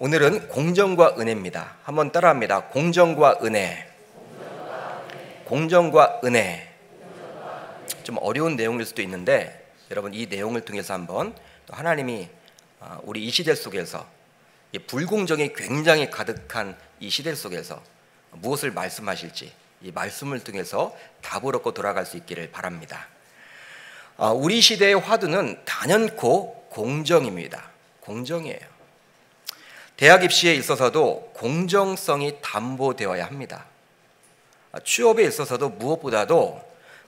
오늘은 공정과 은혜입니다. 한번 따라합니다. 공정과 은혜. 공정과 은혜. 좀 어려운 내용일 수도 있는데 여러분 이 내용을 통해서 한번 또 하나님이 우리 이 시대 속에서 이 불공정이 굉장히 가득한 이 시대 속에서 무엇을 말씀하실지 이 말씀을 통해서 답을 얻고 돌아갈 수 있기를 바랍니다. 우리 시대의 화두는 단연코 공정입니다. 공정이에요. 대학 입시에 있어서도 공정성이 담보되어야 합니다. 취업에 있어서도 무엇보다도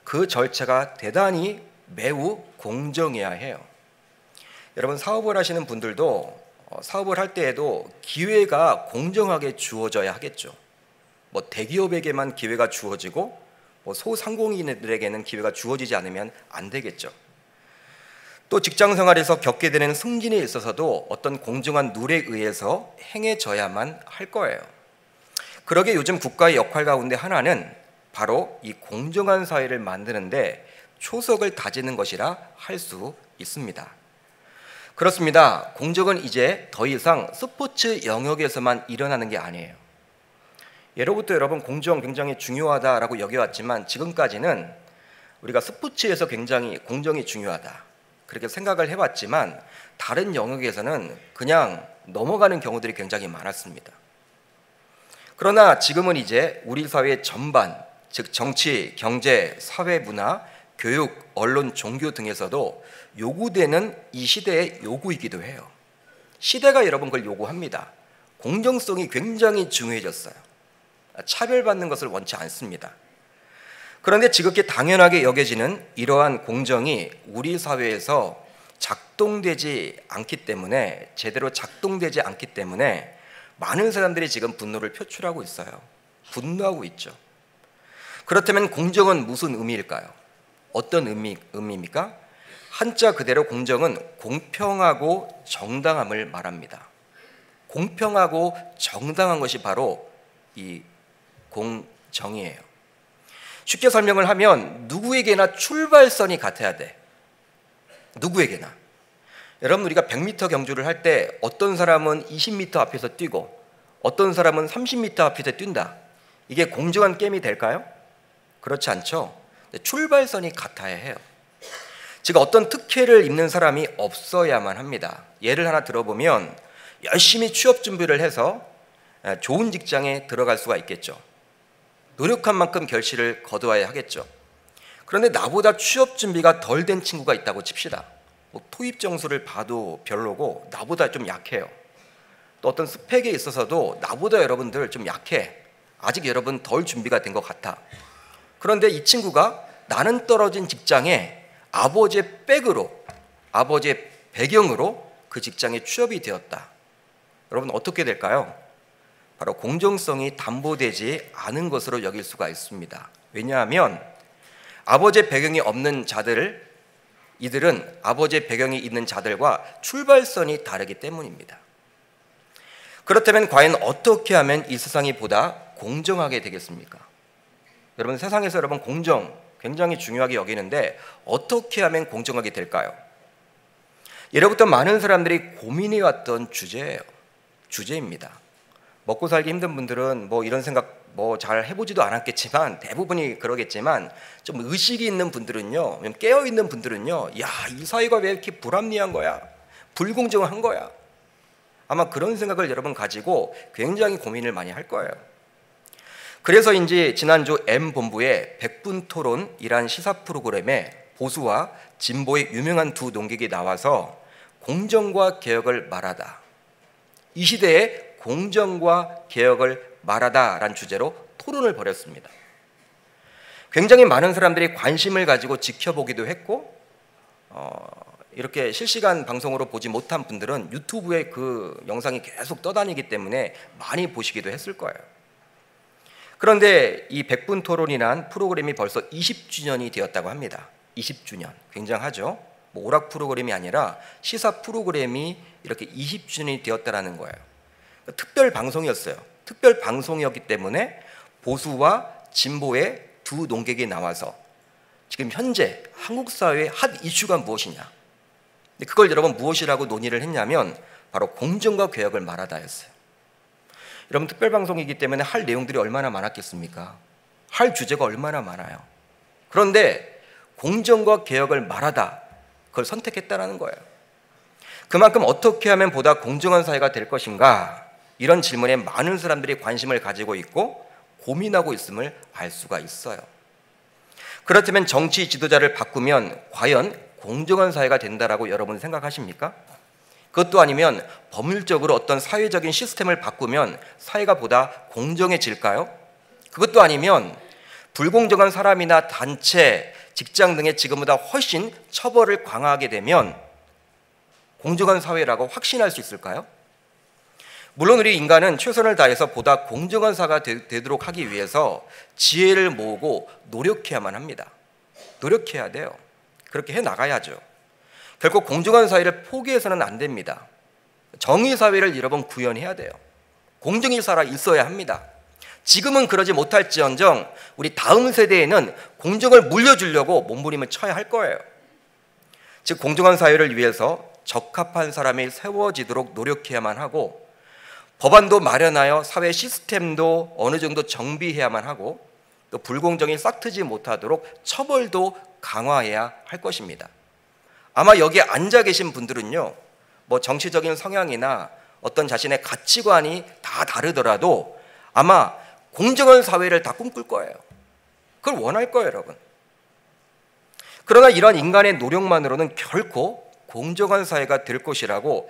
그 절차가 대단히 매우 공정해야 해요. 여러분 사업을 하시는 분들도 사업을 할 때에도 기회가 공정하게 주어져야 하겠죠. 대기업에게만 기회가 주어지고 소상공인들에게는 기회가 주어지지 않으면 안 되겠죠. 또 직장 생활에서 겪게 되는 승진에 있어서도 어떤 공정한 룰에 의해서 행해져야만 할 거예요. 그러게 요즘 국가의 역할 가운데 하나는 바로 이 공정한 사회를 만드는데 초석을 다지는 것이라 할 수 있습니다. 그렇습니다. 공정은 이제 더 이상 스포츠 영역에서만 일어나는 게 아니에요. 예로부터 여러분 공정 굉장히 중요하다라고 여겨왔지만 지금까지는 우리가 스포츠에서 굉장히 공정이 중요하다 그렇게 생각을 해왔지만 다른 영역에서는 그냥 넘어가는 경우들이 굉장히 많았습니다. 그러나 지금은 이제 우리 사회 전반, 즉 정치, 경제, 사회, 문화, 교육, 언론, 종교 등에서도 요구되는 이 시대의 요구이기도 해요. 시대가 여러분 그걸 요구합니다. 공정성이 굉장히 중요해졌어요. 차별받는 것을 원치 않습니다. 그런데 지극히 당연하게 여겨지는 이러한 공정이 우리 사회에서 작동되지 않기 때문에 제대로 작동되지 않기 때문에 많은 사람들이 지금 분노를 표출하고 있어요. 분노하고 있죠. 그렇다면 공정은 무슨 의미일까요? 어떤 의미입니까? 한자 그대로 공정은 공평하고 정당함을 말합니다. 공평하고 정당한 것이 바로 이 공정이에요. 쉽게 설명을 하면 누구에게나 출발선이 같아야 돼. 누구에게나. 여러분 우리가 100m 경주를 할 때 어떤 사람은 20m 앞에서 뛰고 어떤 사람은 30m 앞에서 뛴다. 이게 공정한 게임이 될까요? 그렇지 않죠. 출발선이 같아야 해요. 즉 어떤 특혜를 입는 사람이 없어야만 합니다. 예를 하나 들어보면 열심히 취업 준비를 해서 좋은 직장에 들어갈 수가 있겠죠. 노력한 만큼 결실을 거두어야 하겠죠. 그런데 나보다 취업 준비가 덜 된 친구가 있다고 칩시다. 토입 점수를 봐도 별로고 나보다 좀 약해요. 또 어떤 스펙에 있어서도 나보다 여러분들 좀 약해. 아직 여러분 덜 준비가 된 것 같아. 그런데 이 친구가 나는 떨어진 직장에 아버지의 백으로, 아버지의 배경으로 그 직장에 취업이 되었다. 여러분 어떻게 될까요? 바로 공정성이 담보되지 않은 것으로 여길 수가 있습니다. 왜냐하면 아버지의 배경이 없는 자들, 이들은 아버지의 배경이 있는 자들과 출발선이 다르기 때문입니다. 그렇다면 과연 어떻게 하면 이 세상이 보다 공정하게 되겠습니까? 여러분 세상에서 여러분 공정 굉장히 중요하게 여기는데 어떻게 하면 공정하게 될까요? 예로부터 많은 사람들이 고민해왔던 주제입니다. 먹고 살기 힘든 분들은 이런 생각 잘 해보지도 않았겠지만 대부분이 그러겠지만 좀 의식이 있는 분들은요, 깨어 있는 분들은요, 야, 이 사회가 왜 이렇게 불합리한 거야? 불공정한 거야? 아마 그런 생각을 여러분 가지고 굉장히 고민을 많이 할 거예요. 그래서인지 지난주 M본부의 백분토론이란 시사 프로그램에 보수와 진보의 유명한 두 논객이 나와서 공정과 개혁을 말하다. 이 시대에 공정과 개혁을 말하다라는 주제로 토론을 벌였습니다. 굉장히 많은 사람들이 관심을 가지고 지켜보기도 했고 이렇게 실시간 방송으로 보지 못한 분들은 유튜브에 그 영상이 계속 떠다니기 때문에 많이 보시기도 했을 거예요. 그런데 이 백분토론이란 프로그램이 벌써 20주년이 되었다고 합니다. 20주년 굉장하죠. 오락 프로그램이 아니라 시사 프로그램이 이렇게 20주년이 되었다는 거예요. 특별 방송이었어요. 특별 방송이었기 때문에 보수와 진보의 두 논객이 나와서 지금 현재 한국 사회의 핫 이슈가 무엇이냐, 그걸 여러분 무엇이라고 논의를 했냐면 바로 공정과 개혁을 말하다였어요. 여러분, 특별방송이기 때문에 할 내용들이 얼마나 많았겠습니까? 할 주제가 얼마나 많아요. 그런데 공정과 개혁을 말하다, 그걸 선택했다는 거예요. 그만큼 어떻게 하면 보다 공정한 사회가 될 것인가, 이런 질문에 많은 사람들이 관심을 가지고 있고 고민하고 있음을 알 수가 있어요. 그렇다면 정치 지도자를 바꾸면 과연 공정한 사회가 된다라고 여러분 생각하십니까? 그것도 아니면 법률적으로 어떤 사회적인 시스템을 바꾸면 사회가 보다 공정해질까요? 그것도 아니면 불공정한 사람이나 단체, 직장 등의 지금보다 훨씬 처벌을 강화하게 되면 공정한 사회라고 확신할 수 있을까요? 물론 우리 인간은 최선을 다해서 보다 공정한 사회가 되도록 하기 위해서 지혜를 모으고 노력해야만 합니다. 노력해야 돼요. 그렇게 해나가야죠. 결코 공정한 사회를 포기해서는 안 됩니다. 정의 사회를 여러분 구현해야 돼요. 공정히 살아 있어야 합니다. 지금은 그러지 못할지언정 우리 다음 세대에는 공정을 물려주려고 몸부림을 쳐야 할 거예요. 즉 공정한 사회를 위해서 적합한 사람이 세워지도록 노력해야만 하고, 법안도 마련하여 사회 시스템도 어느 정도 정비해야만 하고, 또 불공정이 싹트지 못하도록 처벌도 강화해야 할 것입니다. 아마 여기에 앉아 계신 분들은요, 뭐 정치적인 성향이나 어떤 자신의 가치관이 다 다르더라도 아마 공정한 사회를 다 꿈꿀 거예요. 그걸 원할 거예요, 여러분. 그러나 이런 인간의 노력만으로는 결코 공정한 사회가 될 것이라고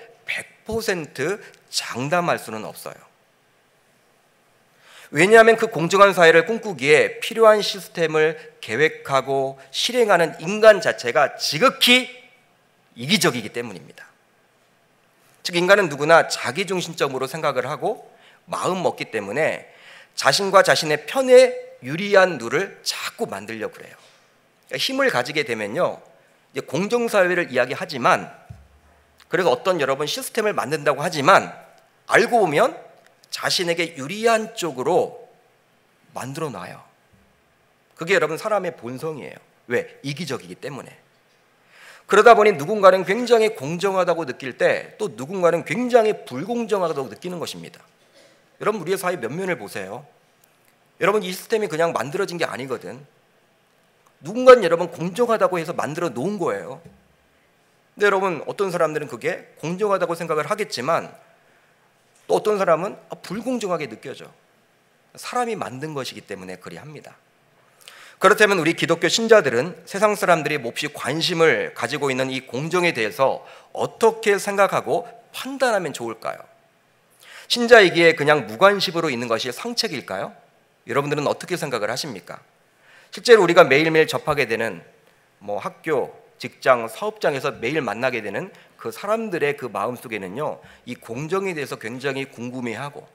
100% 장담할 수는 없어요. 왜냐하면 그 공정한 사회를 꿈꾸기에 필요한 시스템을 계획하고 실행하는 인간 자체가 지극히 이기적이기 때문입니다. 즉 인간은 누구나 자기중심적으로 생각을 하고 마음 먹기 때문에 자신과 자신의 편에 유리한 룰을 자꾸 만들려고 그래요. 그러니까 힘을 가지게 되면요, 이제 공정사회를 이야기하지만, 그래서 어떤 여러분 시스템을 만든다고 하지만 알고 보면 자신에게 유리한 쪽으로 만들어 놔요. 그게 여러분 사람의 본성이에요. 왜? 이기적이기 때문에. 그러다 보니 누군가는 굉장히 공정하다고 느낄 때 또 누군가는 굉장히 불공정하다고 느끼는 것입니다. 여러분 우리의 사회 몇 면을 보세요. 여러분 이 시스템이 그냥 만들어진 게 아니거든. 누군가는 여러분 공정하다고 해서 만들어 놓은 거예요. 근데 여러분 어떤 사람들은 그게 공정하다고 생각을 하겠지만 또 어떤 사람은 불공정하게 느껴져. 사람이 만든 것이기 때문에 그리합니다. 그렇다면 우리 기독교 신자들은 세상 사람들이 몹시 관심을 가지고 있는 이 공정에 대해서 어떻게 생각하고 판단하면 좋을까요? 신자이기에 그냥 무관심으로 있는 것이 상책일까요? 여러분들은 어떻게 생각을 하십니까? 실제로 우리가 매일매일 접하게 되는 학교, 직장, 사업장에서 매일 만나게 되는 그 사람들의 그 마음속에는요, 이 공정에 대해서 굉장히 궁금해하고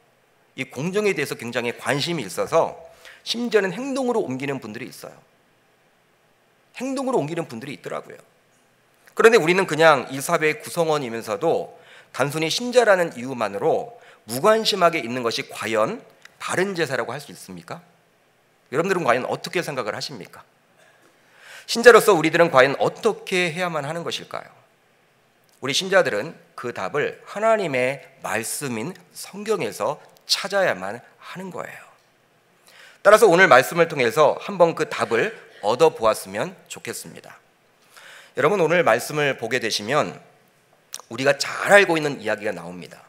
이 공정에 대해서 굉장히 관심이 있어서 심지어는 행동으로 옮기는 분들이 있어요. 행동으로 옮기는 분들이 있더라고요. 그런데 우리는 그냥 이 사회의 구성원이면서도 단순히 신자라는 이유만으로 무관심하게 있는 것이 과연 바른 제사라고 할 수 있습니까? 여러분들은 과연 어떻게 생각을 하십니까? 신자로서 우리들은 과연 어떻게 해야만 하는 것일까요? 우리 신자들은 그 답을 하나님의 말씀인 성경에서 찾아야만 하는 거예요. 따라서 오늘 말씀을 통해서 한번 그 답을 얻어보았으면 좋겠습니다. 여러분 오늘 말씀을 보게 되시면 우리가 잘 알고 있는 이야기가 나옵니다.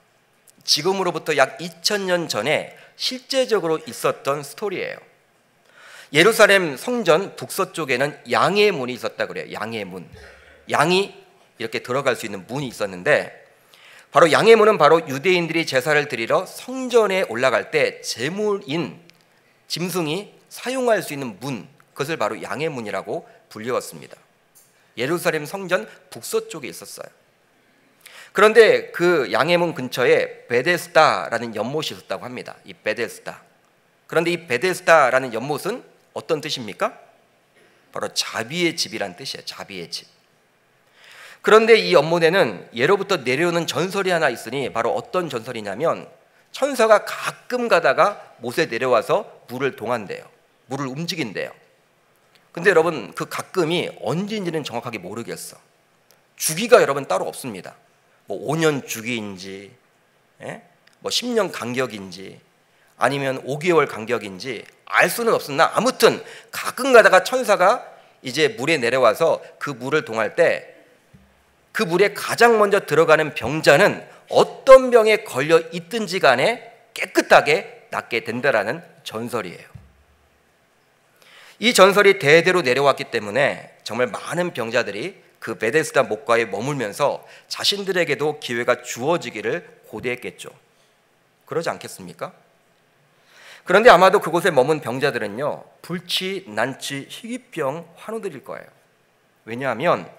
지금으로부터 약 2000년 전에 실제적으로 있었던 스토리예요. 예루살렘 성전 북서쪽에는 양의 문이 있었다 그래요. 양의 문. 양이 이렇게 들어갈 수 있는 문이 있었는데, 바로 양의 문은 바로 유대인들이 제사를 드리러 성전에 올라갈 때 제물인 짐승이 사용할 수 있는 문, 그것을 바로 양의 문이라고 불리웠습니다. 예루살렘 성전 북서쪽에 있었어요. 그런데 그 양의 문 근처에 베데스다라는 연못이 있었다고 합니다. 이 베데스다. 그런데 이 베데스다라는 연못은 어떤 뜻입니까? 바로 자비의 집이란 뜻이에요. 자비의 집. 그런데 이 연못에는 예로부터 내려오는 전설이 하나 있으니 바로 어떤 전설이냐면 천사가 가끔 가다가 못에 내려와서 물을 동한대요. 물을 움직인대요. 근데 여러분 그 가끔이 언제인지는 정확하게 모르겠어. 주기가 여러분 따로 없습니다. 뭐 5년 주기인지, 뭐 10년 간격인지, 아니면 5개월 간격인지 알 수는 없으나 아무튼 가끔 가다가 천사가 이제 물에 내려와서 그 물을 동할 때 그 물에 가장 먼저 들어가는 병자는 어떤 병에 걸려 있든지 간에 깨끗하게 낫게 된다라는 전설이에요. 이 전설이 대대로 내려왔기 때문에 정말 많은 병자들이 그 베데스다 목가에 머물면서 자신들에게도 기회가 주어지기를 고대했겠죠. 그러지 않겠습니까? 그런데 아마도 그곳에 머문 병자들은요, 불치, 난치, 희귀병 환우들일 거예요. 왜냐하면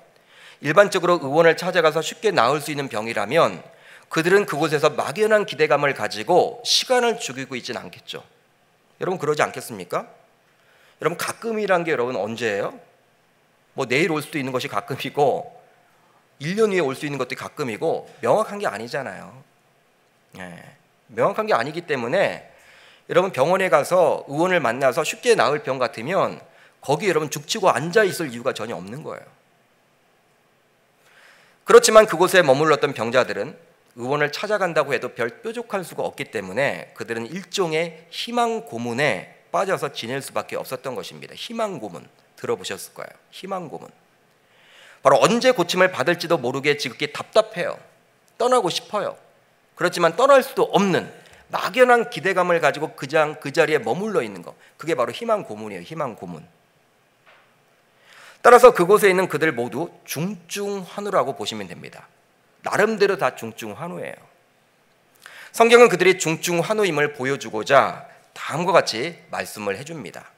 일반적으로 의원을 찾아가서 쉽게 나을 수 있는 병이라면 그들은 그곳에서 막연한 기대감을 가지고 시간을 죽이고 있지는 않겠죠. 여러분 그러지 않겠습니까? 여러분 가끔이란 게 여러분 언제예요? 뭐 내일 올 수도 있는 것이 가끔이고 1년 후에 올 수 있는 것도 가끔이고 명확한 게 아니잖아요. 명확한 게 아니기 때문에 여러분 병원에 가서 의원을 만나서 쉽게 나을 병 같으면 거기 여러분 죽치고 앉아 있을 이유가 전혀 없는 거예요. 그렇지만 그곳에 머물렀던 병자들은 의원을 찾아간다고 해도 별 뾰족할 수가 없기 때문에 그들은 일종의 희망 고문에 빠져서 지낼 수밖에 없었던 것입니다. 희망 고문 들어보셨을 거예요. 희망 고문. 바로 언제 고침을 받을지도 모르게 지극히 답답해요. 떠나고 싶어요. 그렇지만 떠날 수도 없는 막연한 기대감을 가지고 그 자리에 머물러 있는 것, 그게 바로 희망 고문이에요. 희망 고문. 따라서 그곳에 있는 그들 모두 중증환우라고 보시면 됩니다. 나름대로 다 중증환우예요. 성경은 그들이 중증환우임을 보여주고자 다음과 같이 말씀을 해줍니다.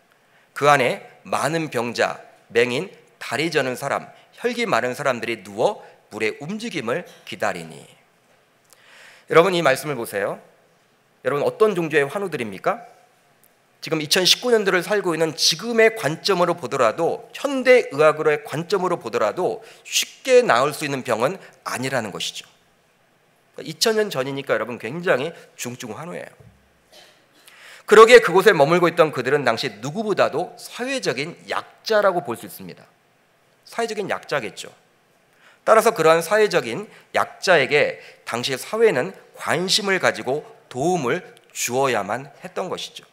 그 안에 많은 병자, 맹인, 다리 저는 사람, 혈기 많은 사람들이 누워 물의 움직임을 기다리니. 여러분 이 말씀을 보세요. 여러분 어떤 종류의 환우들입니까? 지금 2019년도를 살고 있는 지금의 관점으로 보더라도, 현대의학으로의 관점으로 보더라도 쉽게 나을 수 있는 병은 아니라는 것이죠. 2000년 전이니까 여러분 굉장히 중증환우예요. 그러기에 그곳에 머물고 있던 그들은 당시 누구보다도 사회적인 약자라고 볼 수 있습니다. 사회적인 약자겠죠. 따라서 그러한 사회적인 약자에게 당시 사회는 관심을 가지고 도움을 주어야만 했던 것이죠.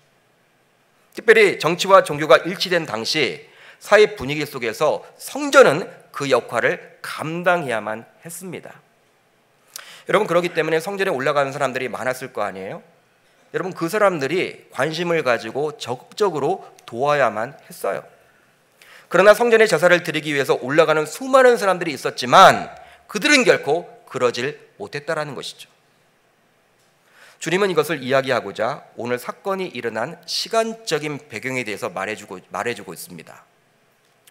특별히 정치와 종교가 일치된 당시 사회 분위기 속에서 성전은 그 역할을 감당해야만 했습니다. 여러분 그렇기 때문에 성전에 올라가는 사람들이 많았을 거 아니에요? 여러분 그 사람들이 관심을 가지고 적극적으로 도와야만 했어요. 그러나 성전에 제사를 드리기 위해서 올라가는 수많은 사람들이 있었지만 그들은 결코 그러질 못했다라는 것이죠. 주님은 이것을 이야기하고자 오늘 사건이 일어난 시간적인 배경에 대해서 말해주고 있습니다.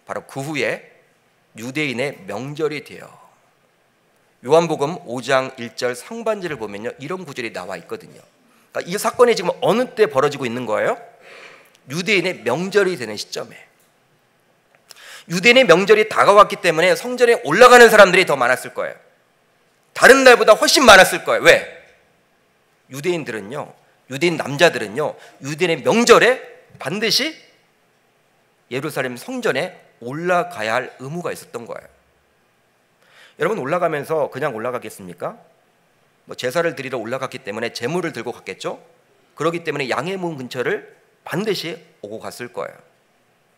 바로 그 후에 유대인의 명절이 돼요. 요한복음 5장 1절 상반절을 보면요, 이런 구절이 나와 있거든요. 그러니까 이 사건이 지금 어느 때 벌어지고 있는 거예요? 유대인의 명절이 되는 시점에. 유대인의 명절이 다가왔기 때문에 성전에 올라가는 사람들이 더 많았을 거예요. 다른 날보다 훨씬 많았을 거예요. 왜? 유대인들은요, 유대인 남자들은요, 유대인의 명절에 반드시 예루살렘 성전에 올라가야 할 의무가 있었던 거예요. 여러분 올라가면서 그냥 올라가겠습니까? 뭐 제사를 드리러 올라갔기 때문에 제물을 들고 갔겠죠? 그렇기 때문에 양의 문 근처를 반드시 오고 갔을 거예요.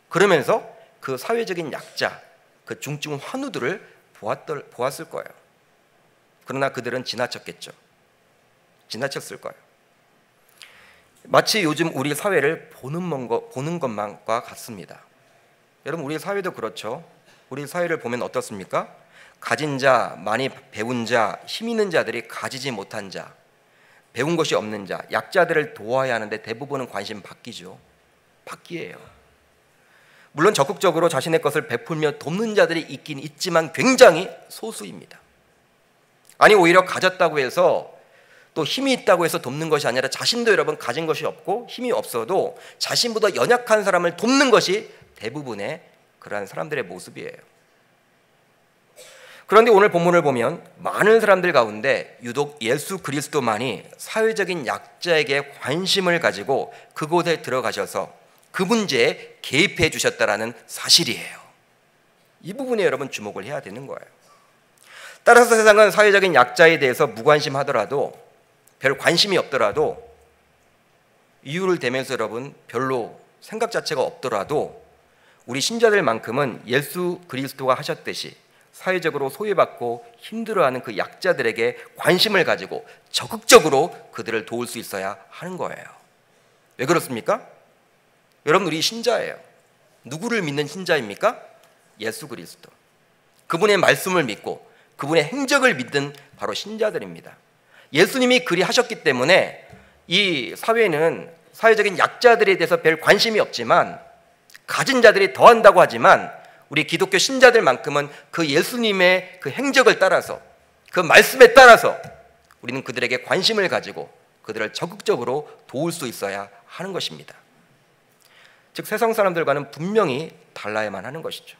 그러면서 그 사회적인 약자, 그 중증 환우들을 보았을 거예요. 그러나 그들은 지나쳤겠죠. 지나쳤을 거예요. 마치 요즘 우리 사회를 보는 것만과 같습니다. 여러분 우리 사회도 그렇죠. 우리 사회를 보면 어떻습니까? 가진 자, 많이 배운 자, 힘 있는 자들이 가지지 못한 자, 배운 것이 없는 자, 약자들을 도와야 하는데 대부분은 관심 받기죠. 받기예요. 물론 적극적으로 자신의 것을 베풀며 돕는 자들이 있긴 있지만 굉장히 소수입니다. 아니 오히려 가졌다고 해서 또 힘이 있다고 해서 돕는 것이 아니라 자신도 여러분 가진 것이 없고 힘이 없어도 자신보다 연약한 사람을 돕는 것이 대부분의 그러한 사람들의 모습이에요. 그런데 오늘 본문을 보면 많은 사람들 가운데 유독 예수 그리스도만이 사회적인 약자에게 관심을 가지고 그곳에 들어가셔서 그 문제에 개입해 주셨다라는 사실이에요. 이 부분에 여러분 주목을 해야 되는 거예요. 따라서 세상은 사회적인 약자에 대해서 무관심하더라도, 별 관심이 없더라도, 이유를 대면서 여러분 별로 생각 자체가 없더라도 우리 신자들만큼은 예수 그리스도가 하셨듯이 사회적으로 소외받고 힘들어하는 그 약자들에게 관심을 가지고 적극적으로 그들을 도울 수 있어야 하는 거예요. 왜 그렇습니까? 여러분, 우리 신자예요. 누구를 믿는 신자입니까? 예수 그리스도. 그분의 말씀을 믿고 그분의 행적을 믿는 바로 신자들입니다. 예수님이 그리 하셨기 때문에 이 사회는 사회적인 약자들에 대해서 별 관심이 없지만, 가진 자들이 더한다고 하지만, 우리 기독교 신자들만큼은 그 예수님의 그 행적을 따라서, 그 말씀에 따라서 우리는 그들에게 관심을 가지고 그들을 적극적으로 도울 수 있어야 하는 것입니다. 즉 세상 사람들과는 분명히 달라야만 하는 것이죠.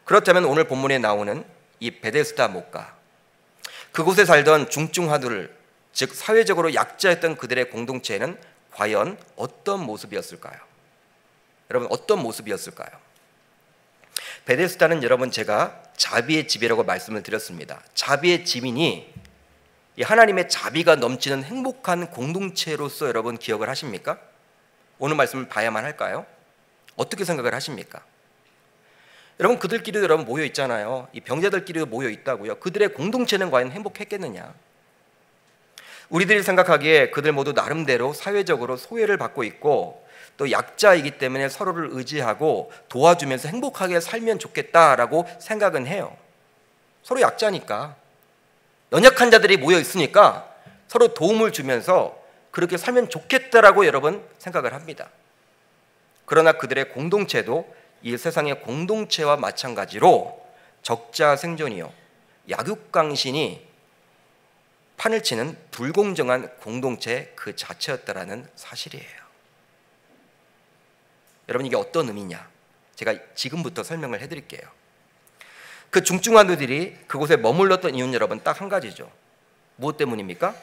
그렇다면 오늘 본문에 나오는 이 베데스다 목가, 그곳에 살던 중증화두를, 즉 사회적으로 약자였던 그들의 공동체에는 과연 어떤 모습이었을까요? 여러분, 어떤 모습이었을까요? 베데스다는 여러분, 제가 자비의 집이라고 말씀을 드렸습니다. 자비의 집이니 하나님의 자비가 넘치는 행복한 공동체로서 여러분 기억을 하십니까? 오늘 말씀을 봐야만 할까요? 어떻게 생각을 하십니까? 여러분, 그들끼리도 여러분 모여 있잖아요. 이 병자들끼리도 모여 있다고요. 그들의 공동체는 과연 행복했겠느냐? 우리들이 생각하기에 그들 모두 나름대로 사회적으로 소외를 받고 있고 또 약자이기 때문에 서로를 의지하고 도와주면서 행복하게 살면 좋겠다라고 생각은 해요. 서로 약자니까, 연약한 자들이 모여 있으니까 서로 도움을 주면서 그렇게 살면 좋겠다라고 여러분 생각을 합니다. 그러나 그들의 공동체도 이 세상의 공동체와 마찬가지로 적자 생존이요, 약육강신이 판을 치는 불공정한 공동체 그 자체였다라는 사실이에요. 여러분, 이게 어떤 의미냐? 제가 지금부터 설명을 해드릴게요. 그 중증환우들이 그곳에 머물렀던 이유는 여러분 딱 한 가지죠. 무엇 때문입니까?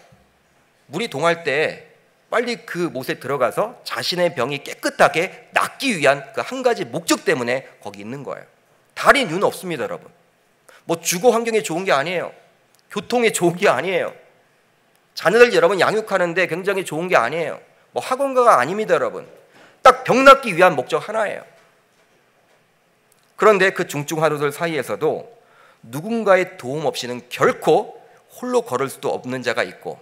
물이 동할 때 빨리 그 못에 들어가서 자신의 병이 깨끗하게 낫기 위한 그 한 가지 목적 때문에 거기 있는 거예요. 다른 이유는 없습니다, 여러분. 뭐 주거 환경이 좋은 게 아니에요. 교통이 좋은 게 아니에요. 자녀들 여러분 양육하는데 굉장히 좋은 게 아니에요. 뭐 학원가가 아닙니다, 여러분. 딱 병 낫기 위한 목적 하나예요. 그런데 그 중증환우들 사이에서도 누군가의 도움 없이는 결코 홀로 걸을 수도 없는 자가 있고,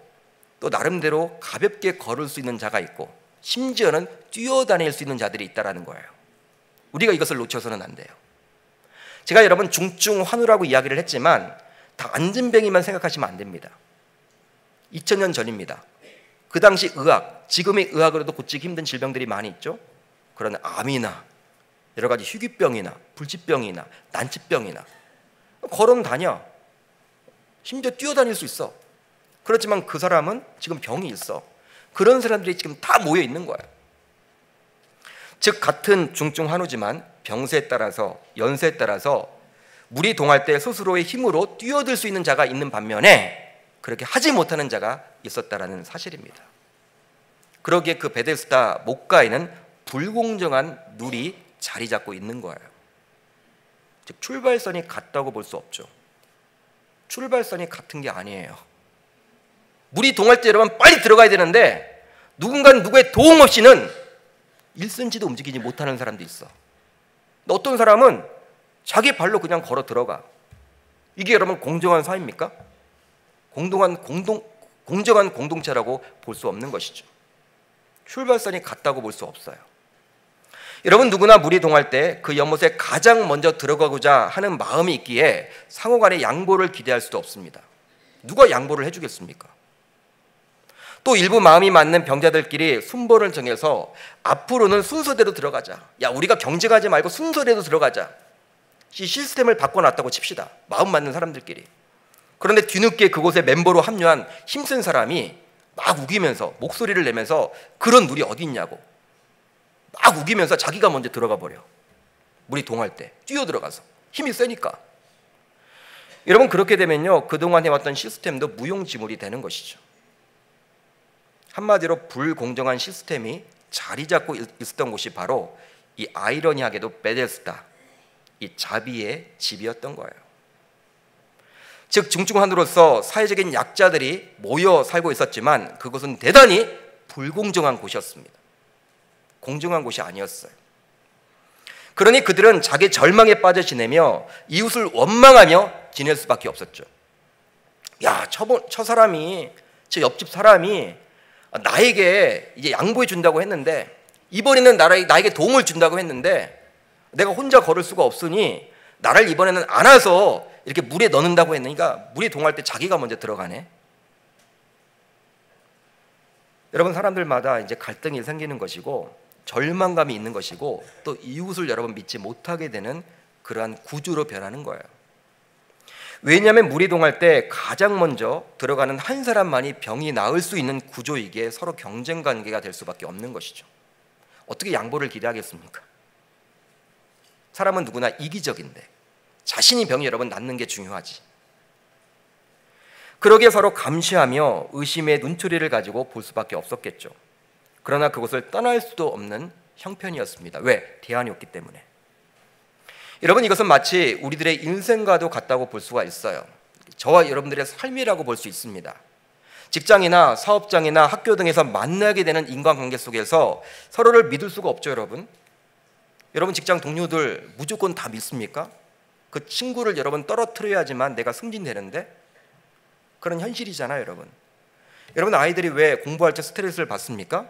또 나름대로 가볍게 걸을 수 있는 자가 있고, 심지어는 뛰어다닐 수 있는 자들이 있다는 거예요. 우리가 이것을 놓쳐서는 안 돼요. 제가 여러분 중증환우라고 이야기를 했지만 다 안진병이만 생각하시면 안 됩니다. 2000년 전입니다. 그 당시 의학, 지금의 의학으로도 고치기 힘든 질병들이 많이 있죠. 그런 암이나 여러 가지 희귀병이나 불치병이나 난치병이나 걸어 다녀. 심지어 뛰어다닐 수 있어. 그렇지만 그 사람은 지금 병이 있어. 그런 사람들이 지금 다 모여 있는 거예요. 즉 같은 중증환우지만 병세에 따라서, 연세에 따라서 물이 동할 때 스스로의 힘으로 뛰어들 수 있는 자가 있는 반면에 그렇게 하지 못하는 자가 있었다라는 사실입니다. 그러기에 그 베데스다 목가에는 불공정한 룰이 자리 잡고 있는 거예요. 즉 출발선이 같다고 볼 수 없죠. 출발선이 같은 게 아니에요. 물이 동할 때 여러분 빨리 들어가야 되는데 누군가는 누구의 도움 없이는 1cm도 움직이지 못하는 사람도 있어. 어떤 사람은 자기 발로 그냥 걸어 들어가. 이게 여러분 공정한 사회입니까? 공정한 공동체라고 볼 수 없는 것이죠. 출발선이 같다고 볼 수 없어요. 여러분 누구나 물이 동할 때 그 연못에 가장 먼저 들어가고자 하는 마음이 있기에 상호간의 양보를 기대할 수도 없습니다. 누가 양보를 해주겠습니까? 또 일부 마음이 맞는 병자들끼리 순번을 정해서 앞으로는 순서대로 들어가자. 야, 우리가 경쟁하지 말고 순서대로 들어가자. 이 시스템을 바꿔놨다고 칩시다. 마음 맞는 사람들끼리. 그런데 뒤늦게 그곳에 멤버로 합류한 힘센 사람이 막 우기면서 목소리를 내면서 그런 물이 어디 있냐고 막 우기면서 자기가 먼저 들어가 버려. 물이 동할 때 뛰어 들어가서 힘이 세니까. 여러분 그렇게 되면요 그동안 해왔던 시스템도 무용지물이 되는 것이죠. 한마디로 불공정한 시스템이 자리 잡고 있었던 곳이 바로 이 아이러니하게도 베데스다, 이 자비의 집이었던 거예요. 즉 중증환으로서 사회적인 약자들이 모여 살고 있었지만 그것은 대단히 불공정한 곳이었습니다. 공정한 곳이 아니었어요. 그러니 그들은 자기 절망에 빠져 지내며 이웃을 원망하며 지낼 수밖에 없었죠. 야, 저 사람이, 저 옆집 사람이 나에게 이제 양보해 준다고 했는데, 이번에는 나에게 도움을 준다고 했는데 내가 혼자 걸을 수가 없으니 나를 이번에는 안아서 이렇게 물에 넣는다고 했으니까 물에 동할 때 자기가 먼저 들어가네. 여러분, 사람들마다 이제 갈등이 생기는 것이고 절망감이 있는 것이고 또 이웃을 여러분 믿지 못하게 되는 그러한 구조로 변하는 거예요. 왜냐하면 물이 동할 때 가장 먼저 들어가는 한 사람만이 병이 나을 수 있는 구조이기에 서로 경쟁 관계가 될 수밖에 없는 것이죠. 어떻게 양보를 기대하겠습니까? 사람은 누구나 이기적인데 자신이 병이 여러분 낫는 게 중요하지. 그러기에 서로 감시하며 의심의 눈초리를 가지고 볼 수밖에 없었겠죠. 그러나 그곳을 떠날 수도 없는 형편이었습니다. 왜? 대안이 없기 때문에. 여러분, 이것은 마치 우리들의 인생과도 같다고 볼 수가 있어요. 저와 여러분들의 삶이라고 볼 수 있습니다. 직장이나 사업장이나 학교 등에서 만나게 되는 인간관계 속에서 서로를 믿을 수가 없죠. 여러분 직장 동료들 무조건 다 믿습니까? 그 친구를 여러분 떨어뜨려야지만 내가 승진되는데, 그런 현실이잖아요. 여러분 아이들이 왜 공부할 때 스트레스를 받습니까?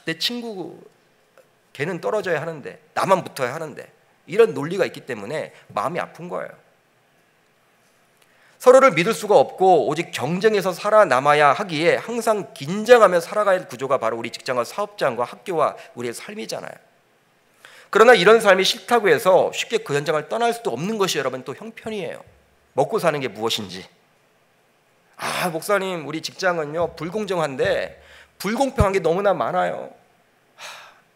내 친구 걔는 떨어져야 하는데 나만 붙어야 하는데, 이런 논리가 있기 때문에 마음이 아픈 거예요. 서로를 믿을 수가 없고 오직 경쟁에서 살아남아야 하기에 항상 긴장하며 살아가야 할 구조가 바로 우리 직장과 사업장과 학교와 우리의 삶이잖아요. 그러나 이런 삶이 싫다고 해서 쉽게 그 현장을 떠날 수도 없는 것이 여러분 또 형편이에요. 먹고 사는 게 무엇인지. 목사님, 우리 직장은요 불공정한데 불공평한 게 너무나 많아요.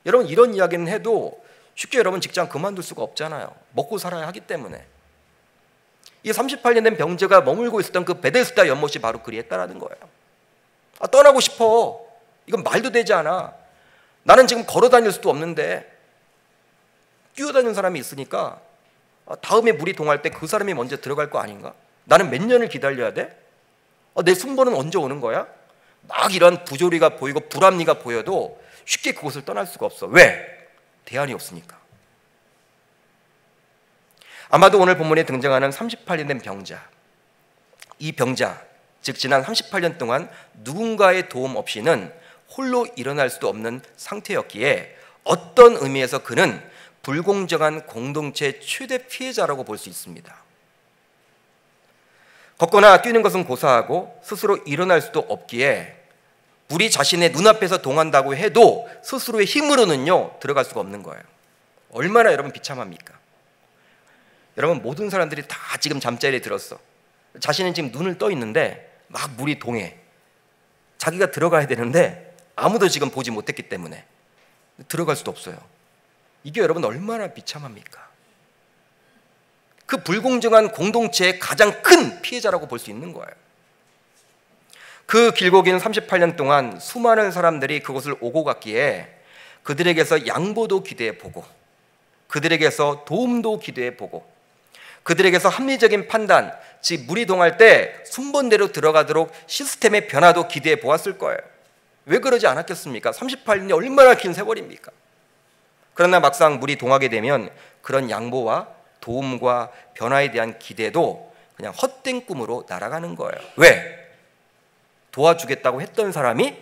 여러분, 이런 이야기는 해도 쉽게 여러분 직장 그만둘 수가 없잖아요. 먹고 살아야 하기 때문에. 이 38년 된 병자가 머물고 있었던 그 베데스다 연못이 바로 그리했다라는 거예요. 떠나고 싶어. 이건 말도 되지 않아. 나는 지금 걸어 다닐 수도 없는데 뛰어다니는 사람이 있으니까 다음에 물이 동할 때 그 사람이 먼저 들어갈 거 아닌가? 나는 몇 년을 기다려야 돼? 내 순번은 언제 오는 거야? 막 이런 부조리가 보이고 불합리가 보여도 쉽게 그곳을 떠날 수가 없어. 왜? 대안이 없으니까. 아마도 오늘 본문에 등장하는 38년 된 병자, 이 병자, 즉 지난 38년 동안 누군가의 도움 없이는 홀로 일어날 수도 없는 상태였기에 어떤 의미에서 그는 불공정한 공동체의 최대 피해자라고 볼 수 있습니다. 걷거나 뛰는 것은 고사하고 스스로 일어날 수도 없기에 우리 자신의 눈앞에서 동한다고 해도 스스로의 힘으로는요 들어갈 수가 없는 거예요. 얼마나 여러분 비참합니까? 여러분, 모든 사람들이 다 지금 잠자리에 들었어. 자신은 지금 눈을 떠 있는데 막 물이 동해. 자기가 들어가야 되는데 아무도 지금 보지 못했기 때문에 들어갈 수도 없어요. 이게 여러분 얼마나 비참합니까? 그 불공정한 공동체의 가장 큰 피해자라고 볼 수 있는 거예요. 그 길고 긴 38년 동안 수많은 사람들이 그곳을 오고 갔기에 그들에게서 양보도 기대해보고, 그들에게서 도움도 기대해보고, 그들에게서 합리적인 판단, 즉 물이 동할 때 순번대로 들어가도록 시스템의 변화도 기대해 보았을 거예요. 왜 그러지 않았겠습니까? 38년이 얼마나 긴 세월입니까? 그러나 막상 물이 동하게 되면 그런 양보와 도움과 변화에 대한 기대도 그냥 헛된 꿈으로 날아가는 거예요. 왜? 도와주겠다고 했던 사람이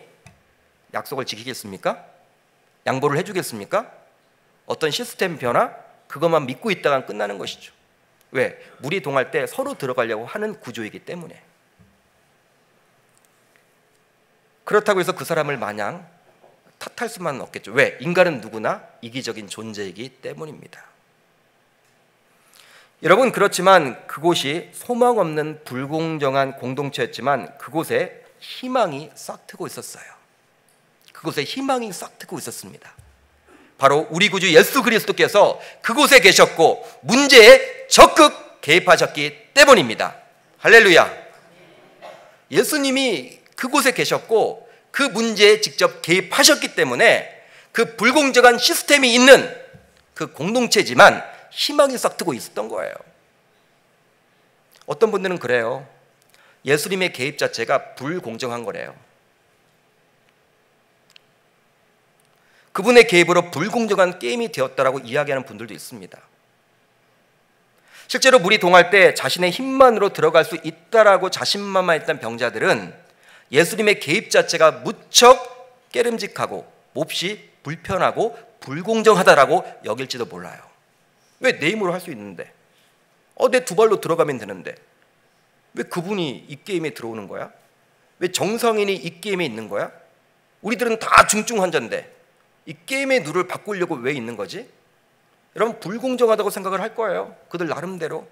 약속을 지키겠습니까? 양보를 해주겠습니까? 어떤 시스템 변화? 그것만 믿고 있다가 끝나는 것이죠. 왜? 물이 동할 때 서로 들어가려고 하는 구조이기 때문에. 그렇다고 해서 그 사람을 마냥 탓할 수만은 없겠죠. 왜? 인간은 누구나 이기적인 존재이기 때문입니다. 여러분, 그렇지만 그곳이 소망 없는 불공정한 공동체였지만 그곳에 희망이 싹트고 있었어요. 그곳에 희망이 싹트고 있었습니다. 바로 우리 구주 예수 그리스도께서 그곳에 계셨고 문제에 적극 개입하셨기 때문입니다. 할렐루야. 예수님이 그곳에 계셨고 그 문제에 직접 개입하셨기 때문에 그 불공정한 시스템이 있는 그 공동체지만 희망이 싹트고 있었던 거예요. 어떤 분들은 그래요. 예수님의 개입 자체가 불공정한 거래요. 그분의 개입으로 불공정한 게임이 되었다라고 이야기하는 분들도 있습니다. 실제로 물이 동할 때 자신의 힘만으로 들어갈 수 있다라고 자신만만했던 병자들은 예수님의 개입 자체가 무척 깨름직하고 몹시 불편하고 불공정하다라고 여길지도 몰라요. 왜 내 힘으로 할 수 있는데, 내 두 발로 들어가면 되는데 왜 그분이 이 게임에 들어오는 거야? 왜 정상인이 이 게임에 있는 거야? 우리들은 다 중증 환자인데 이 게임의 룰을 바꾸려고 왜 있는 거지? 여러분, 불공정하다고 생각을 할 거예요. 그들 나름대로.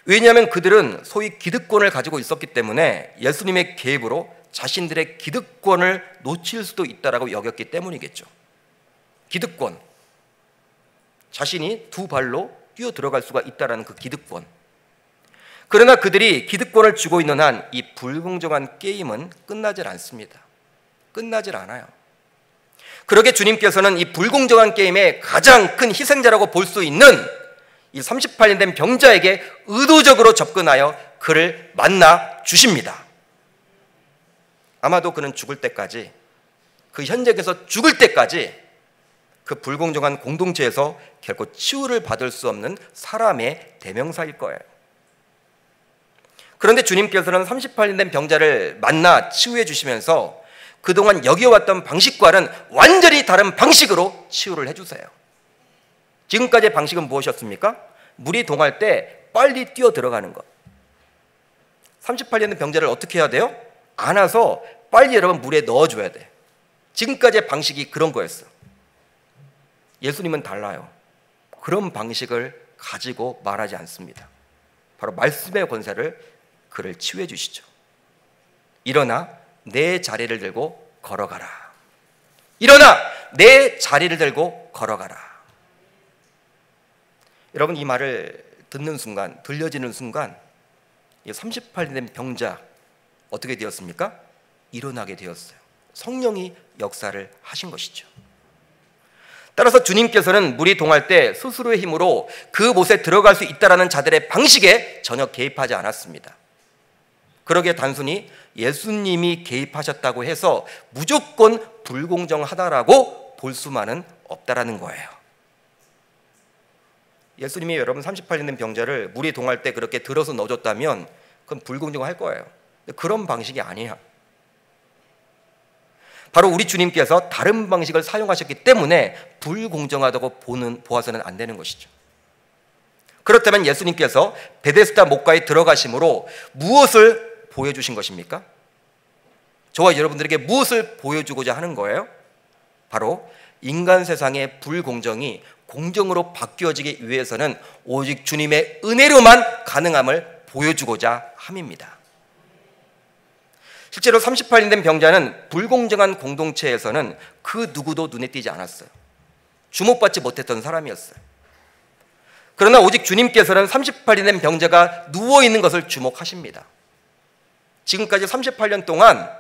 왜냐하면 그들은 소위 기득권을 가지고 있었기 때문에 예수님의 개입으로 자신들의 기득권을 놓칠 수도 있다라고 여겼기 때문이겠죠. 기득권, 자신이 두 발로 뛰어 들어갈 수가 있다라는 그 기득권. 그러나 그들이 기득권을 쥐고 있는 한 이 불공정한 게임은 끝나질 않습니다. 끝나질 않아요. 그러게 주님께서는 이 불공정한 게임의 가장 큰 희생자라고 볼 수 있는 이 38년 된 병자에게 의도적으로 접근하여 그를 만나 주십니다. 아마도 그는 죽을 때까지, 그 현장에서 죽을 때까지 그 불공정한 공동체에서 결코 치유를 받을 수 없는 사람의 대명사일 거예요. 그런데 주님께서는 38년 된 병자를 만나 치유해 주시면서 그동안 여겨왔던 방식과는 완전히 다른 방식으로 치유를 해주세요. 지금까지의 방식은 무엇이었습니까? 물이 동할 때 빨리 뛰어 들어가는 것. 38년 된 병자를 어떻게 해야 돼요? 안아서 빨리 여러분 물에 넣어줘야 돼. 지금까지의 방식이 그런 거였어. 예수님은 달라요. 그런 방식을 가지고 말하지 않습니다. 바로 말씀의 권세를 그를 치유해 주시죠. 일어나 내 자리를 들고 걸어가라. 일어나 내 자리를 들고 걸어가라. 여러분, 이 말을 듣는 순간, 들려지는 순간 38년 된 병자 어떻게 되었습니까? 일어나게 되었어요. 성령이 역사를 하신 것이죠. 따라서 주님께서는 물이 동할 때 스스로의 힘으로 그 못에 들어갈 수 있다라는 자들의 방식에 전혀 개입하지 않았습니다. 그러기에 단순히 예수님이 개입하셨다고 해서 무조건 불공정하다라고 볼 수만은 없다라는 거예요. 예수님이 여러분 38년 된 병자를 물이 동할 때 그렇게 들어서 넣어줬다면 그건 불공정할 거예요. 그런 방식이 아니야. 바로 우리 주님께서 다른 방식을 사용하셨기 때문에 불공정하다고 보아서는 안 되는 것이죠. 그렇다면 예수님께서 베데스다 목가에 들어가심으로 무엇을 보여주신 것입니까? 저와 여러분들에게 무엇을 보여주고자 하는 거예요? 바로 인간 세상의 불공정이 공정으로 바뀌어지기 위해서는 오직 주님의 은혜로만 가능함을 보여주고자 함입니다. 실제로 38년 된 병자는 불공정한 공동체에서는 그 누구도 눈에 띄지 않았어요. 주목받지 못했던 사람이었어요. 그러나 오직 주님께서는 38년 된 병자가 누워있는 것을 주목하십니다. 지금까지 38년 동안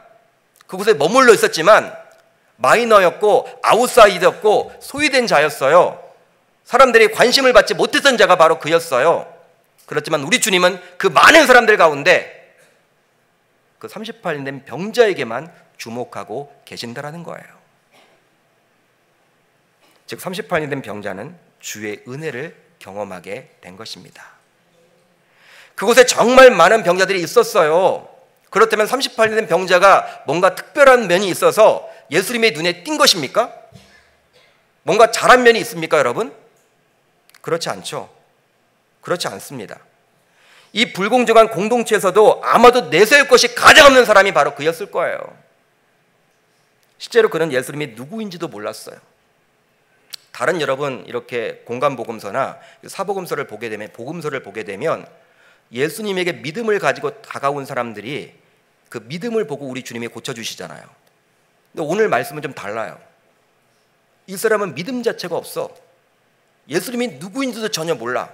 그곳에 머물러 있었지만 마이너였고 아웃사이더였고 소외된 자였어요. 사람들이 관심을 받지 못했던 자가 바로 그였어요. 그렇지만 우리 주님은 그 많은 사람들 가운데 그 38년 된 병자에게만 주목하고 계신다라는 거예요. 즉 38년 된 병자는 주의 은혜를 경험하게 된 것입니다. 그곳에 정말 많은 병자들이 있었어요. 그렇다면 38년 된 병자가 뭔가 특별한 면이 있어서 예수님의 눈에 띈 것입니까? 뭔가 잘한 면이 있습니까, 여러분? 그렇지 않죠. 그렇지 않습니다. 이 불공정한 공동체에서도 아마도 내세울 것이 가장 없는 사람이 바로 그였을 거예요. 실제로 그는 예수님이 누구인지도 몰랐어요. 다른 여러분 이렇게 공간복음서나 사복음서를 보게 되면, 복음서를 보게 되면 예수님에게 믿음을 가지고 다가온 사람들이 그 믿음을 보고 우리 주님이 고쳐주시잖아요. 근데 오늘 말씀은 좀 달라요. 이 사람은 믿음 자체가 없어. 예수님이 누구인지도 전혀 몰라.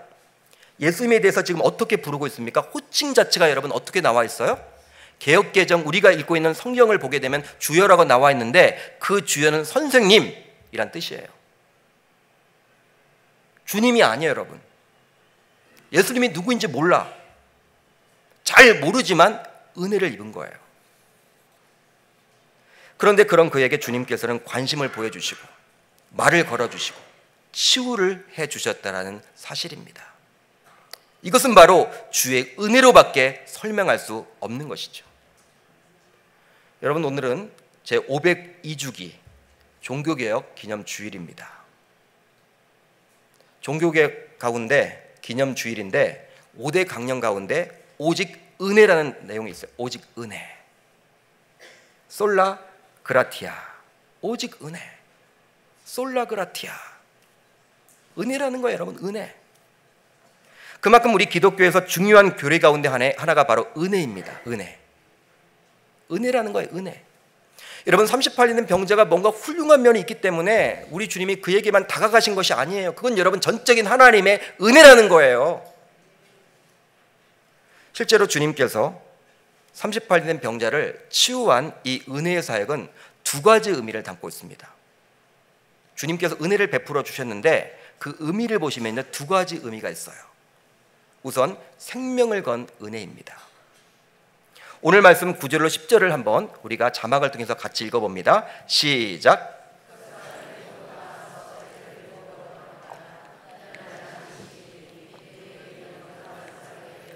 예수님에 대해서 지금 어떻게 부르고 있습니까? 호칭 자체가 여러분 어떻게 나와 있어요? 개역개정 우리가 읽고 있는 성경을 보게 되면 주여라고 나와 있는데 그 주여는 선생님이란 뜻이에요. 주님이 아니에요, 여러분. 예수님이 누구인지 몰라. 잘 모르지만 은혜를 입은 거예요. 그런데 그런 그에게 주님께서는 관심을 보여주시고 말을 걸어주시고 치유를 해주셨다는 사실입니다. 이것은 바로 주의 은혜로밖에 설명할 수 없는 것이죠. 여러분, 오늘은 제502주기 종교개혁 기념주일입니다. 종교개혁 가운데 기념주일인데 5대 강령 가운데 오직 은혜라는 내용이 있어요. 오직 은혜. 솔라 그라티아. 오직 은혜. 솔라 그라티아. 은혜라는 거예요, 여러분. 은혜. 그만큼 우리 기독교에서 중요한 교리 가운데 하나가 바로 은혜입니다. 은혜. 은혜라는 거예요. 은혜. 여러분, 38년 된 병자가 뭔가 훌륭한 면이 있기 때문에 우리 주님이 그에게만 다가가신 것이 아니에요. 그건 여러분 전적인 하나님의 은혜라는 거예요. 실제로 주님께서 38년 된 병자를 치유한 이 은혜의 사역은 두 가지 의미를 담고 있습니다. 주님께서 은혜를 베풀어 주셨는데 그 의미를 보시면 두 가지 의미가 있어요. 우선 생명을 건 은혜입니다. 오늘 말씀 9절로 10절을 한번 우리가 자막을 통해서 같이 읽어봅니다. 시작.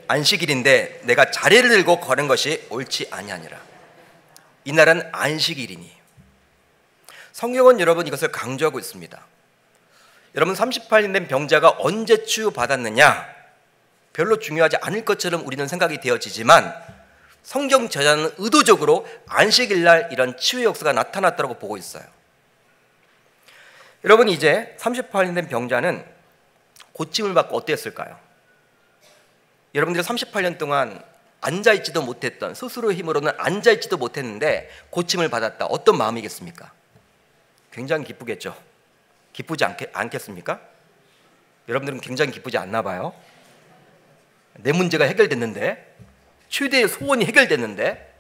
안식일인데 내가 자리를 들고 거는 것이 옳지 아니하니라. 이날은 안식일이니. 성경은 여러분 이것을 강조하고 있습니다. 여러분, 38년 된 병자가 언제 치유받았느냐 별로 중요하지 않을 것처럼 우리는 생각이 되어지지만 성경 저자는 의도적으로 안식일날 이런 치유 역사가 나타났다고 보고 있어요. 여러분, 이제 38년 된 병자는 고침을 받고 어땠을까요? 여러분들이 38년 동안 앉아있지도 못했던, 스스로의 힘으로는 앉아있지도 못했는데 고침을 받았다. 어떤 마음이겠습니까? 굉장히 기쁘겠죠. 기쁘지 않겠습니까? 여러분들은 굉장히 기쁘지 않나 봐요. 내 문제가 해결됐는데, 최대의 소원이 해결됐는데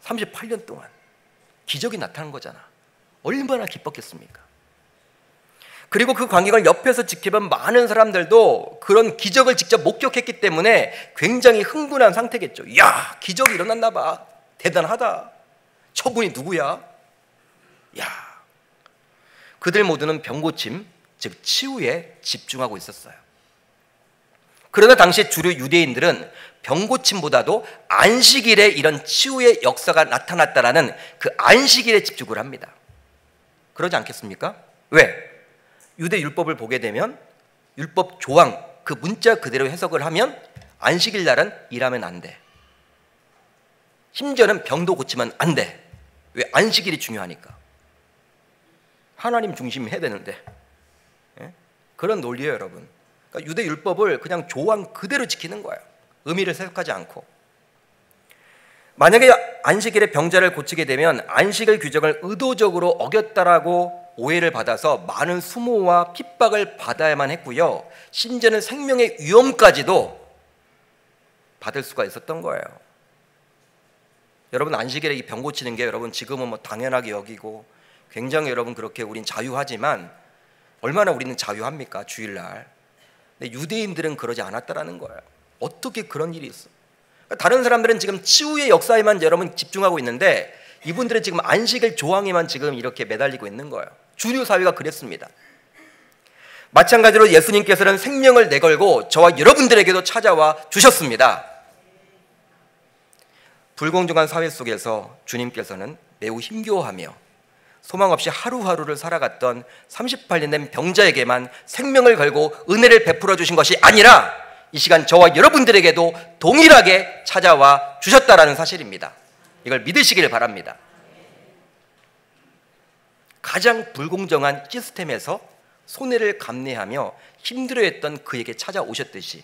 38년 동안 기적이 나타난 거잖아. 얼마나 기뻤겠습니까? 그리고 그 광경을 옆에서 지켜본 많은 사람들도 그런 기적을 직접 목격했기 때문에 굉장히 흥분한 상태겠죠. 야, 기적이 일어났나 봐. 대단하다. 저분이 누구야? 야, 그들 모두는 병고침, 즉 치유에 집중하고 있었어요. 그러나 당시 주류 유대인들은 병고침보다도 안식일에 이런 치유의 역사가 나타났다라는 그 안식일에 집중을 합니다. 그러지 않겠습니까? 왜? 유대 율법을 보게 되면 율법 조항 그 문자 그대로 해석을 하면 안식일 날은 일하면 안 돼. 심지어는 병도 고치면 안 돼. 왜? 안식일이 중요하니까. 하나님 중심이 해야 되는데. 예? 그런 논리예요, 여러분. 그러니까 유대 율법을 그냥 조항 그대로 지키는 거예요. 의미를 해석하지 않고. 만약에 안식일에 병자를 고치게 되면 안식일 규정을 의도적으로 어겼다라고 오해를 받아서 많은 수모와 핍박을 받아야만 했고요. 심지어는 생명의 위험까지도 받을 수가 있었던 거예요. 여러분, 안식일에 이 병 고치는 게 여러분 지금은 뭐 당연하게 여기고 굉장히 여러분 그렇게 우린 자유하지만 얼마나 우리는 자유합니까? 주일날. 근데 유대인들은 그러지 않았다라는 거예요. 어떻게 그런 일이 있어? 다른 사람들은 지금 치유의 역사에만 여러분 집중하고 있는데 이분들은 지금 안식일 조항에만 지금 이렇게 매달리고 있는 거예요. 주류 사회가 그랬습니다. 마찬가지로 예수님께서는 생명을 내걸고 저와 여러분들에게도 찾아와 주셨습니다. 불공정한 사회 속에서 주님께서는 매우 힘겨워하며 소망 없이 하루하루를 살아갔던 38년 된 병자에게만 생명을 걸고 은혜를 베풀어 주신 것이 아니라 이 시간 저와 여러분들에게도 동일하게 찾아와 주셨다라는 사실입니다. 이걸 믿으시길 바랍니다. 가장 불공정한 시스템에서 손해를 감내하며 힘들어했던 그에게 찾아오셨듯이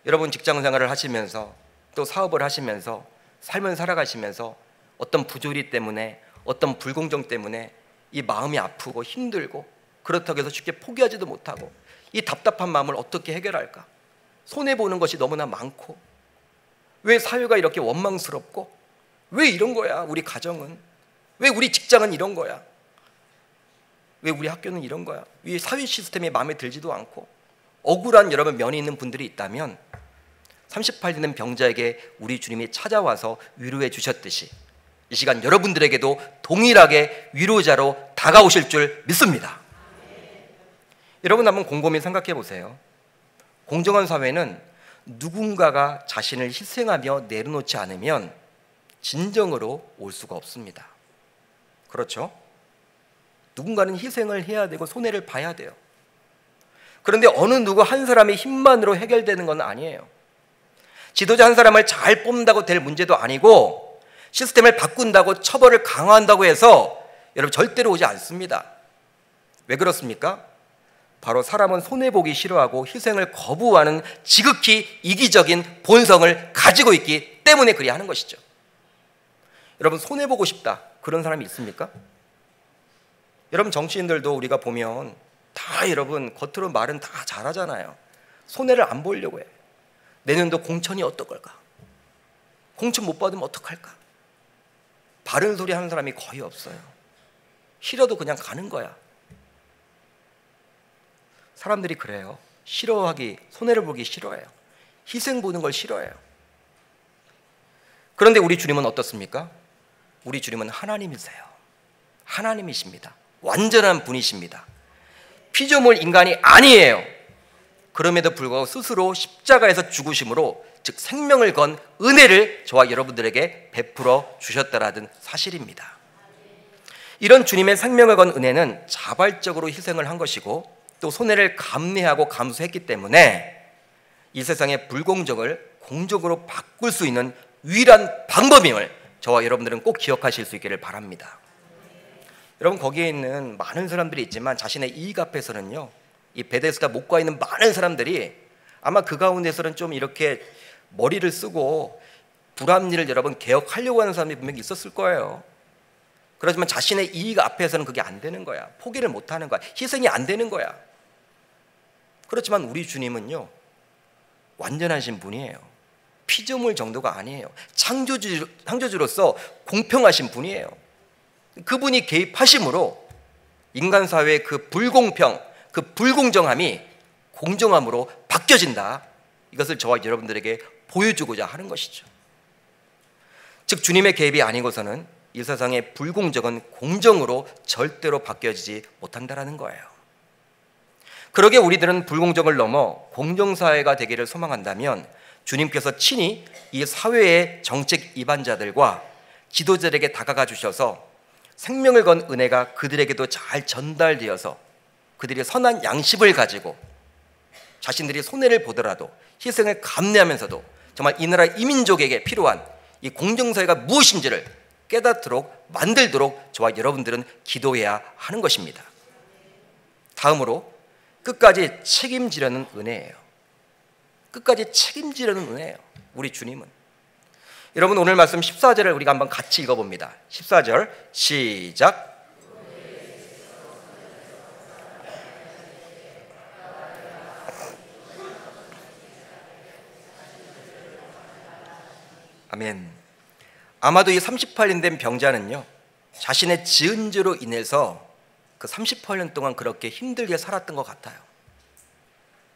여러분 직장 생활을 하시면서 또 사업을 하시면서 삶을 살아가시면서 어떤 부조리 때문에 어떤 불공정 때문에 이 마음이 아프고 힘들고 그렇다고 해서 쉽게 포기하지도 못하고 이 답답한 마음을 어떻게 해결할까? 손해보는 것이 너무나 많고 왜 사회가 이렇게 원망스럽고 왜 이런 거야? 우리 가정은 왜 우리 직장은 이런 거야? 왜 우리 학교는 이런 거야? 왜 사회 시스템이 마음에 들지도 않고 억울한 여러분 면이 있는 분들이 있다면 38년 된 병자에게 우리 주님이 찾아와서 위로해 주셨듯이 이 시간 여러분들에게도 동일하게 위로자로 다가오실 줄 믿습니다. 여러분 한번 곰곰이 생각해 보세요. 공정한 사회는 누군가가 자신을 희생하며 내려놓지 않으면 진정으로 올 수가 없습니다. 그렇죠? 누군가는 희생을 해야 되고 손해를 봐야 돼요. 그런데 어느 누구 한 사람의 힘만으로 해결되는 건 아니에요. 지도자 한 사람을 잘 뽑는다고 될 문제도 아니고 시스템을 바꾼다고 처벌을 강화한다고 해서 여러분 절대로 오지 않습니다. 왜 그렇습니까? 바로 사람은 손해보기 싫어하고 희생을 거부하는 지극히 이기적인 본성을 가지고 있기 때문에 그리 하는 것이죠. 여러분 손해보고 싶다 그런 사람이 있습니까? 여러분 정치인들도 우리가 보면 다 여러분 겉으로 말은 다 잘하잖아요. 손해를 안 보려고 해. 내년도 공천이 어떨까? 공천 못 받으면 어떡할까? 바른 소리 하는 사람이 거의 없어요. 싫어도 그냥 가는 거야. 사람들이 그래요. 싫어하기, 손해를 보기 싫어해요. 희생 보는 걸 싫어해요. 그런데 우리 주님은 어떻습니까? 우리 주님은 하나님이세요. 하나님이십니다. 완전한 분이십니다. 피조물 인간이 아니에요. 그럼에도 불구하고 스스로 십자가에서 죽으심으로 즉 생명을 건 은혜를 저와 여러분들에게 베풀어 주셨다라는 사실입니다. 이런 주님의 생명을 건 은혜는 자발적으로 희생을 한 것이고 또 손해를 감내하고 감수했기 때문에 이 세상의 불공정을 공정으로 바꿀 수 있는 유일한 방법임을 저와 여러분들은 꼭 기억하실 수 있기를 바랍니다. 여러분 거기에 있는 많은 사람들이 있지만 자신의 이익 앞에서는요 이 베데스다 목과 있는 많은 사람들이 아마 그 가운데서는 좀 이렇게 머리를 쓰고 불합리를 여러분 개혁하려고 하는 사람이 분명히 있었을 거예요. 그렇지만 자신의 이익 앞에서는 그게 안 되는 거야. 포기를 못 하는 거야. 희생이 안 되는 거야. 그렇지만 우리 주님은요 완전하신 분이에요. 피조물 정도가 아니에요. 창조주로서 공평하신 분이에요. 그분이 개입하심으로 인간 사회의 그 불공평, 그 불공정함이 공정함으로 바뀌어진다. 이것을 저와 여러분들에게 보여주고자 하는 것이죠. 즉 주님의 개입이 아니고서는 이 세상의 불공정은 공정으로 절대로 바뀌어지지 못한다라는 거예요. 그러게 우리들은 불공정을 넘어 공정사회가 되기를 소망한다면 주님께서 친히 이 사회의 정책 위반자들과 지도자들에게 다가가 주셔서 생명을 건 은혜가 그들에게도 잘 전달되어서 그들이 선한 양심을 가지고 자신들이 손해를 보더라도 희생을 감내하면서도 정말 이 나라 이민족에게 필요한 이 공정사회가 무엇인지를 깨닫도록 만들도록 저와 여러분들은 기도해야 하는 것입니다. 다음으로 끝까지 책임지려는 은혜예요. 끝까지 책임지려는 은혜예요. 우리 주님은. 여러분 오늘 말씀 14절을 우리가 한번 같이 읽어봅니다. 14절 시작. 아멘. 아마도 이 38년 된 병자는요 자신의 지은 죄로 인해서 그 38년 동안 그렇게 힘들게 살았던 것 같아요.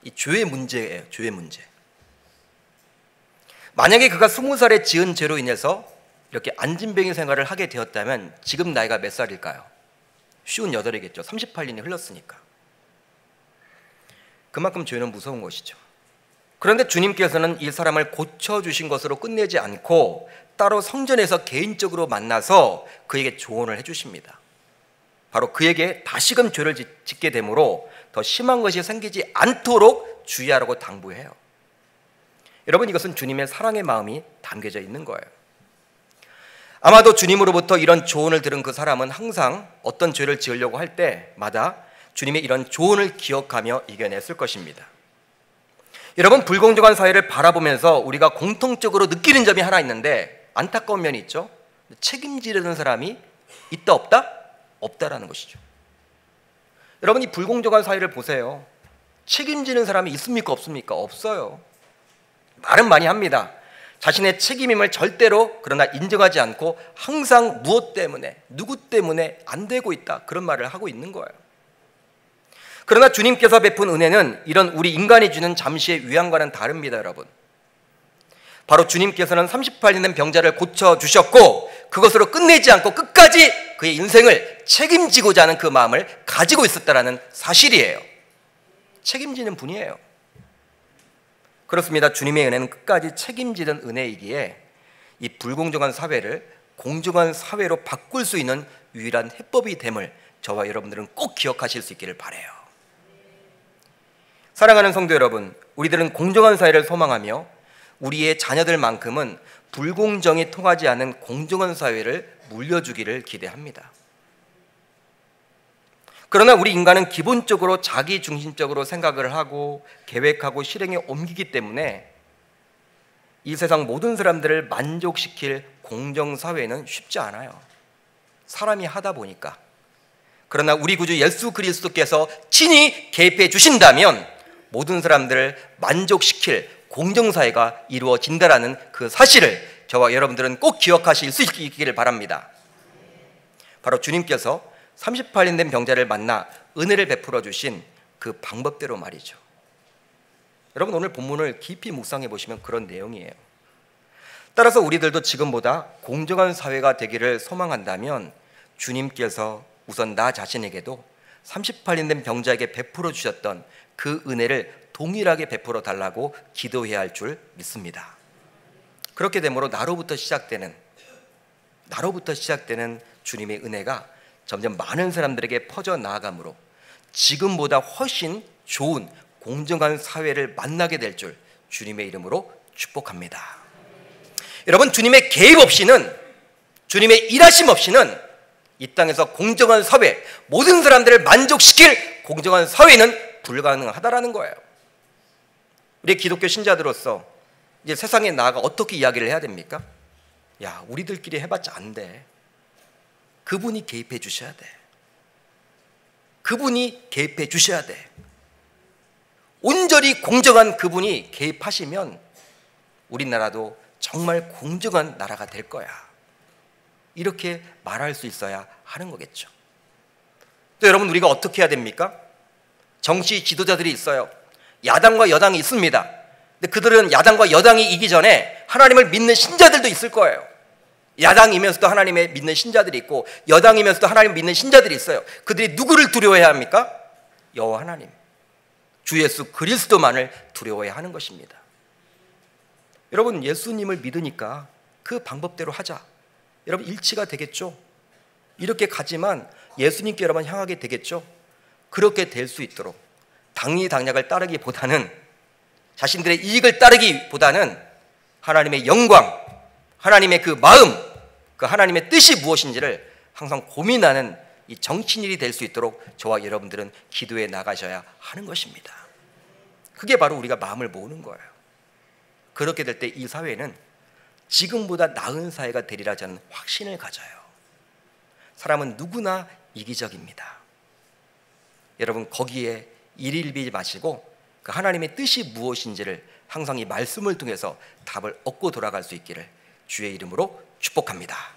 이 죄의 문제예요. 죄의 문제. 만약에 그가 20살에 지은 죄로 인해서 이렇게 안진뱅이 생활을 하게 되었다면 지금 나이가 몇 살일까요? 58이겠죠. 38년이 흘렀으니까. 그만큼 죄는 무서운 것이죠. 그런데 주님께서는 이 사람을 고쳐주신 것으로 끝내지 않고 따로 성전에서 개인적으로 만나서 그에게 조언을 해주십니다. 바로 그에게 다시금 죄를 짓게 되므로 더 심한 것이 생기지 않도록 주의하라고 당부해요. 여러분 이것은 주님의 사랑의 마음이 담겨져 있는 거예요. 아마도 주님으로부터 이런 조언을 들은 그 사람은 항상 어떤 죄를 지으려고 할 때마다 주님의 이런 조언을 기억하며 이겨냈을 것입니다. 여러분 불공정한 사회를 바라보면서 우리가 공통적으로 느끼는 점이 하나 있는데 안타까운 면이 있죠. 책임지려는 사람이 있다 없다? 없다라는 것이죠. 여러분 이 불공정한 사회를 보세요. 책임지는 사람이 있습니까 없습니까? 없어요. 말은 많이 합니다. 자신의 책임임을 절대로 그러나 인정하지 않고 항상 무엇 때문에 누구 때문에 안 되고 있다 그런 말을 하고 있는 거예요. 그러나 주님께서 베푼 은혜는 이런 우리 인간이 주는 잠시의 위안과는 다릅니다. 여러분 바로 주님께서는 38년 된 병자를 고쳐주셨고 그것으로 끝내지 않고 끝까지 그의 인생을 책임지고자 하는 그 마음을 가지고 있었다는 사실이에요. 책임지는 분이에요. 그렇습니다. 주님의 은혜는 끝까지 책임지는 은혜이기에 이 불공정한 사회를 공정한 사회로 바꿀 수 있는 유일한 해법이 됨을 저와 여러분들은 꼭 기억하실 수 있기를 바라요. 사랑하는 성도 여러분, 우리들은 공정한 사회를 소망하며 우리의 자녀들만큼은 불공정이 통하지 않은 공정한 사회를 물려주기를 기대합니다. 그러나 우리 인간은 기본적으로 자기중심적으로 생각을 하고 계획하고 실행에 옮기기 때문에 이 세상 모든 사람들을 만족시킬 공정사회는 쉽지 않아요. 사람이 하다 보니까. 그러나 우리 구주 예수 그리스도께서 친히 개입해 주신다면 모든 사람들을 만족시킬 공정사회가 이루어진다라는 그 사실을 저와 여러분들은 꼭 기억하실 수 있기를 바랍니다. 바로 주님께서 38년 된 병자를 만나 은혜를 베풀어 주신 그 방법대로 말이죠. 여러분, 오늘 본문을 깊이 묵상해 보시면 그런 내용이에요. 따라서 우리들도 지금보다 공정한 사회가 되기를 소망한다면 주님께서 우선 나 자신에게도 38년 된 병자에게 베풀어 주셨던 그 은혜를 동일하게 베풀어 달라고 기도해야 할 줄 믿습니다. 그렇게 되므로 나로부터 시작되는 주님의 은혜가 점점 많은 사람들에게 퍼져 나아가므로 지금보다 훨씬 좋은 공정한 사회를 만나게 될 줄 주님의 이름으로 축복합니다. 여러분, 주님의 개입 없이는, 주님의 일하심 없이는 이 땅에서 공정한 사회, 모든 사람들을 만족시킬 공정한 사회는 불가능하다라는 거예요. 우리 기독교 신자들로서 이제 세상에 나아가 어떻게 이야기를 해야 됩니까? 야, 우리들끼리 해봤자 안 돼. 그분이 개입해 주셔야 돼. 그분이 개입해 주셔야 돼. 온전히 공정한 그분이 개입하시면 우리나라도 정말 공정한 나라가 될 거야. 이렇게 말할 수 있어야 하는 거겠죠. 또 여러분, 우리가 어떻게 해야 됩니까? 정치 지도자들이 있어요. 야당과 여당이 있습니다. 근데 그들은 야당과 여당이 이기 전에 하나님을 믿는 신자들도 있을 거예요. 야당이면서도 하나님의 믿는 신자들이 있고 여당이면서도 하나님을 믿는 신자들이 있어요. 그들이 누구를 두려워해야 합니까? 여호와 하나님, 주 예수 그리스도만을 두려워해야 하는 것입니다. 여러분, 예수님을 믿으니까 그 방법대로 하자. 여러분, 일치가 되겠죠? 이렇게 가지만 예수님께 여러분 향하게 되겠죠? 그렇게 될 수 있도록 당리당략을 따르기보다는, 자신들의 이익을 따르기보다는 하나님의 영광, 하나님의 그 마음, 그 하나님의 뜻이 무엇인지를 항상 고민하는 이 정치인이 될 수 있도록 저와 여러분들은 기도해 나가셔야 하는 것입니다. 그게 바로 우리가 마음을 모으는 거예요. 그렇게 될 때 이 사회는 지금보다 나은 사회가 되리라 저는 확신을 가져요. 사람은 누구나 이기적입니다. 여러분, 거기에 일일비지 마시고 그 하나님의 뜻이 무엇인지를 항상 이 말씀을 통해서 답을 얻고 돌아갈 수 있기를 주의 이름으로 축복합니다.